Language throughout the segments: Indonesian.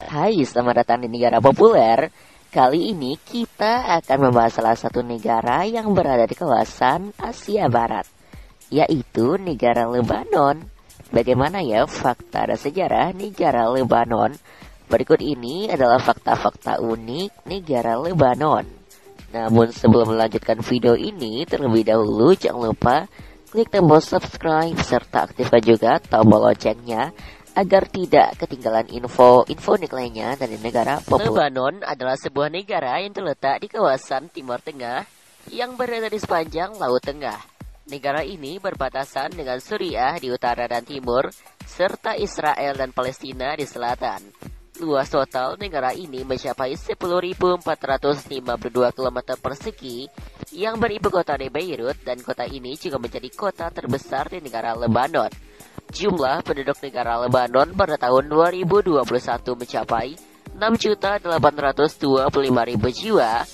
Hai, selamat datang di Negara Populer. Kali ini kita akan membahas salah satu negara yang berada di kawasan Asia Barat, yaitu negara Lebanon. Bagaimana ya fakta dan sejarah negara Lebanon? Berikut ini adalah fakta-fakta unik negara Lebanon. Namun sebelum melanjutkan video ini, terlebih dahulu jangan lupa klik tombol subscribe serta aktifkan juga tombol loncengnya agar tidak ketinggalan info unik lainnya dari negara populer. Lebanon adalah sebuah negara yang terletak di kawasan Timur Tengah yang berada di sepanjang Laut Tengah. Negara ini berbatasan dengan Suriah di utara dan timur, serta Israel dan Palestina di selatan. Luas total negara ini mencapai 10.452 km persegi yang beribu kota di Beirut, dan kota ini juga menjadi kota terbesar di negara Lebanon. Jumlah penduduk negara Lebanon pada tahun 2021 mencapai 6.825.000 jiwa.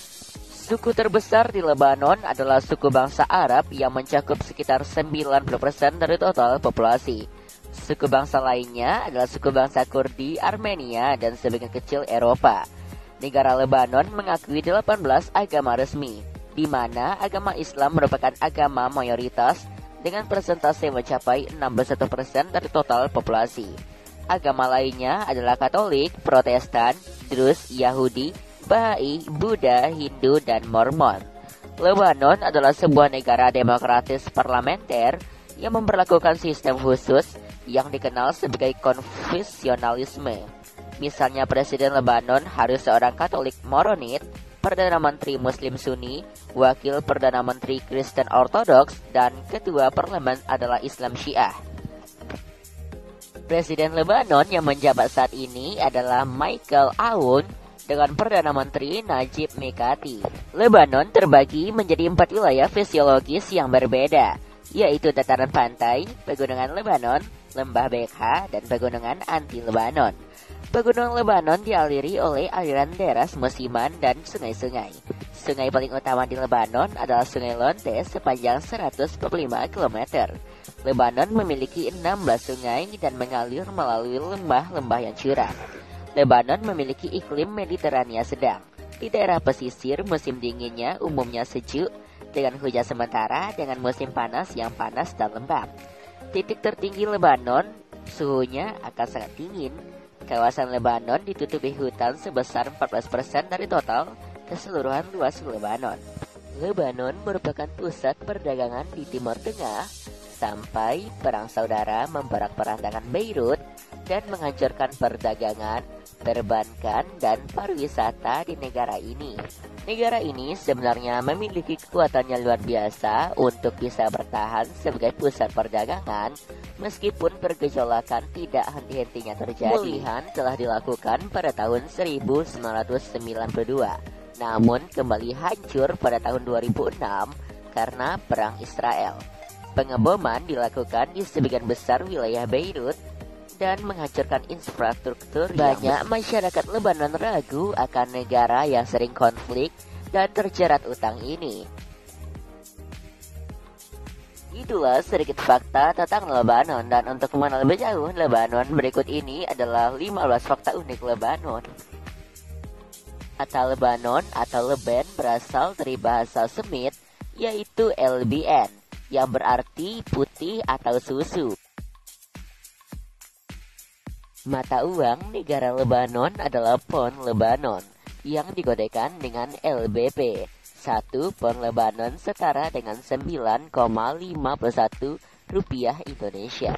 Suku terbesar di Lebanon adalah suku bangsa Arab yang mencakup sekitar 90% dari total populasi. Suku bangsa lainnya adalah suku bangsa Kurdi, Armenia, dan sebagian kecil Eropa. Negara Lebanon mengakui 18 agama resmi, di mana agama Islam merupakan agama mayoritas dengan persentase mencapai 61% dari total populasi. Agama lainnya adalah Katolik, Protestan, Druze, Yahudi, Bahai, Buddha, Hindu, dan Mormon. Lebanon adalah sebuah negara demokratis parlementer yang memperlakukan sistem khusus yang dikenal sebagai konfesionalisme. Misalnya Presiden Lebanon harus seorang Katolik Maronit, Perdana Menteri Muslim Sunni, Wakil Perdana Menteri Kristen Ortodoks, dan Ketua Parlemen adalah Islam Syiah. Presiden Lebanon yang menjabat saat ini adalah Michael Aoun dengan Perdana Menteri Najib Mikati. Lebanon terbagi menjadi 4 wilayah fisiologis yang berbeda, yaitu dataran pantai, pegunungan Lebanon, lembah Bekha, dan pegunungan anti-Lebanon. Pegunungan Lebanon dialiri oleh aliran deras musiman dan sungai-sungai. Sungai paling utama di Lebanon adalah Sungai Lonte sepanjang 145 km. Lebanon memiliki 16 sungai dan mengalir melalui lembah-lembah yang curam. Lebanon memiliki iklim Mediterania sedang. Di daerah pesisir, musim dinginnya umumnya sejuk dengan hujan sementara, dengan musim panas yang panas dan lembab. Titik tertinggi Lebanon, suhunya akan sangat dingin. Kawasan Lebanon ditutupi hutan sebesar 14% dari total keseluruhan luas Lebanon. Lebanon merupakan pusat perdagangan di Timur Tengah sampai Perang Saudara memperak-perandakan Beirut dan menghancurkan perdagangan, perbankan, dan pariwisata di negara ini. Negara ini sebenarnya memiliki kekuatan yang luar biasa untuk bisa bertahan sebagai pusat perdagangan meskipun pergejolakan tidak henti-hentinya terjadi. Pemulihan telah dilakukan pada tahun 1992, namun kembali hancur pada tahun 2006 karena Perang Israel. Pengeboman dilakukan di sebagian besar wilayah Beirut dan menghancurkan infrastruktur. Banyak masyarakat Lebanon ragu akan negara yang sering konflik dan terjerat utang ini. Itulah sedikit fakta tentang Lebanon, dan untuk mengenal lebih jauh Lebanon, berikut ini adalah 15 fakta unik Lebanon. Kata Lebanon atau Leben berasal dari bahasa Semit, yaitu LBN, yang berarti putih atau susu. Mata uang negara Lebanon adalah pon Lebanon yang digodekan dengan LBP. 1 pon Lebanon setara dengan 9,51 rupiah Indonesia.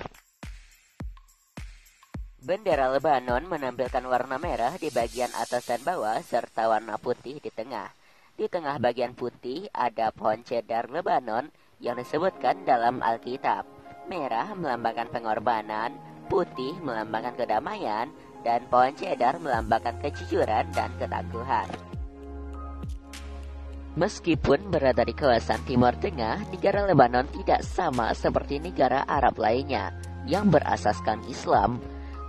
Bendera Lebanon menampilkan warna merah di bagian atas dan bawah serta warna putih di tengah. Di tengah bagian putih ada pohon cedar Lebanon yang disebutkan dalam Alkitab. Merah melambangkan pengorbanan, putih melambangkan kedamaian, dan pohon cedar melambangkan kejujuran dan ketangguhan. Meskipun berada di kawasan Timur Tengah, negara Lebanon tidak sama seperti negara Arab lainnya yang berasaskan Islam.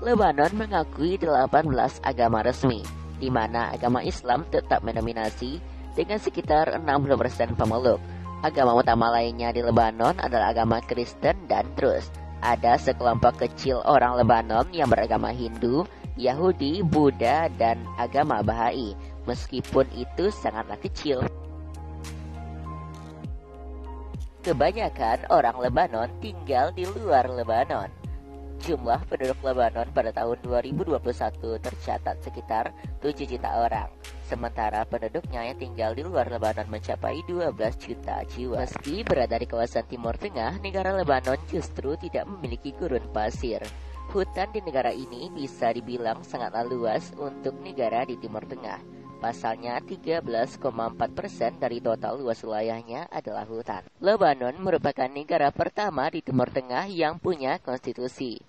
Lebanon mengakui 18 agama resmi, di mana agama Islam tetap mendominasi dengan sekitar 60% pemeluk. Agama utama lainnya di Lebanon adalah agama Kristen dan Druze. Ada sekelompok kecil orang Lebanon yang beragama Hindu, Yahudi, Buddha, dan agama Bahai. Meskipun itu sangatlah kecil. Kebanyakan orang Lebanon tinggal di luar Lebanon. Jumlah penduduk Lebanon pada tahun 2021 tercatat sekitar 7 juta orang. Sementara penduduknya yang tinggal di luar Lebanon mencapai 12 juta jiwa. Meski berada di kawasan Timur Tengah, negara Lebanon justru tidak memiliki gurun pasir. Hutan di negara ini bisa dibilang sangatlah luas untuk negara di Timur Tengah. Pasalnya 13,4% dari total luas wilayahnya adalah hutan. Lebanon merupakan negara pertama di Timur Tengah yang punya konstitusi.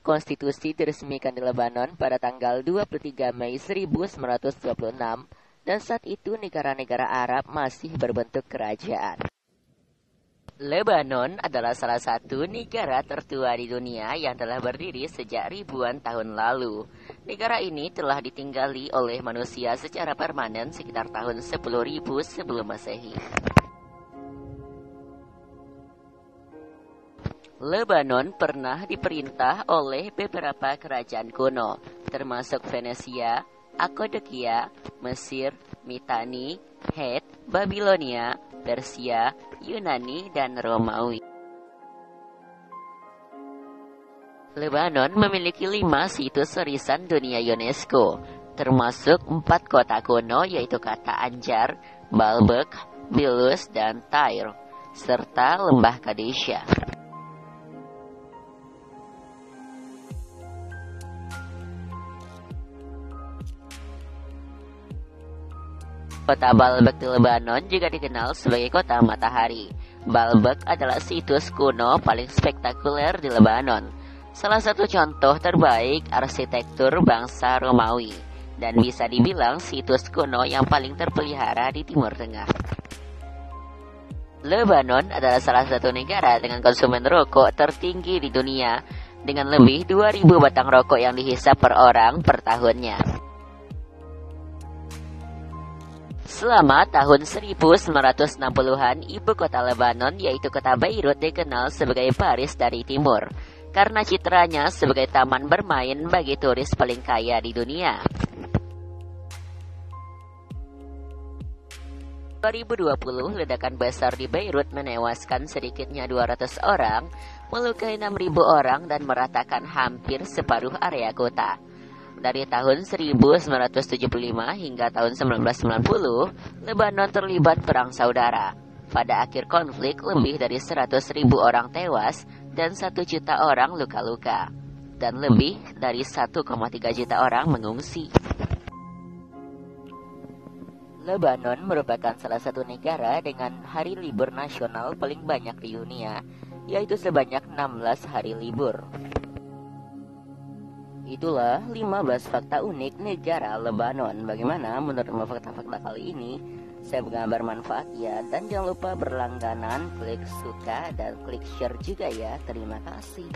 Konstitusi diresmikan di Lebanon pada tanggal 23 Mei 1926 dan saat itu negara-negara Arab masih berbentuk kerajaan. Lebanon adalah salah satu negara tertua di dunia yang telah berdiri sejak ribuan tahun lalu. Negara ini telah ditinggali oleh manusia secara permanen sekitar tahun 10.000 sebelum Masehi. Lebanon pernah diperintah oleh beberapa kerajaan kuno, termasuk Venesia, Kapadokia, Mesir, Mitanni, Het, Babilonia, Persia, Yunani, dan Romawi. Lebanon memiliki 5 situs warisan dunia UNESCO, termasuk 4 kota kuno yaitu kata Anjar, Baalbek, Bilus, dan Tyre, serta lembah Kadesha. Kota Baalbek di Lebanon juga dikenal sebagai kota matahari. Baalbek adalah situs kuno paling spektakuler di Lebanon. Salah satu contoh terbaik arsitektur bangsa Romawi dan bisa dibilang situs kuno yang paling terpelihara di Timur Tengah. Lebanon adalah salah satu negara dengan konsumen rokok tertinggi di dunia dengan lebih 2.000 batang rokok yang dihisap per orang per tahunnya. Selama tahun 1960-an, ibu kota Lebanon yaitu kota Beirut dikenal sebagai Paris dari Timur karena citranya sebagai taman bermain bagi turis paling kaya di dunia. 2020, ledakan besar di Beirut menewaskan sedikitnya 200 orang, melukai 6.000 orang dan meratakan hampir separuh area kota. Dari tahun 1975 hingga tahun 1990, Lebanon terlibat perang saudara. Pada akhir konflik, lebih dari 100.000 orang tewas dan 1 juta orang luka-luka. Dan lebih dari 1,3 juta orang mengungsi. Lebanon merupakan salah satu negara dengan hari libur nasional paling banyak di dunia, yaitu sebanyak 16 hari libur. Itulah 15 fakta unik negara Lebanon. Bagaimana menurutmu fakta-fakta kali ini? Saya bergambar manfaat ya. Dan jangan lupa berlangganan, klik suka, dan klik share juga ya. Terima kasih.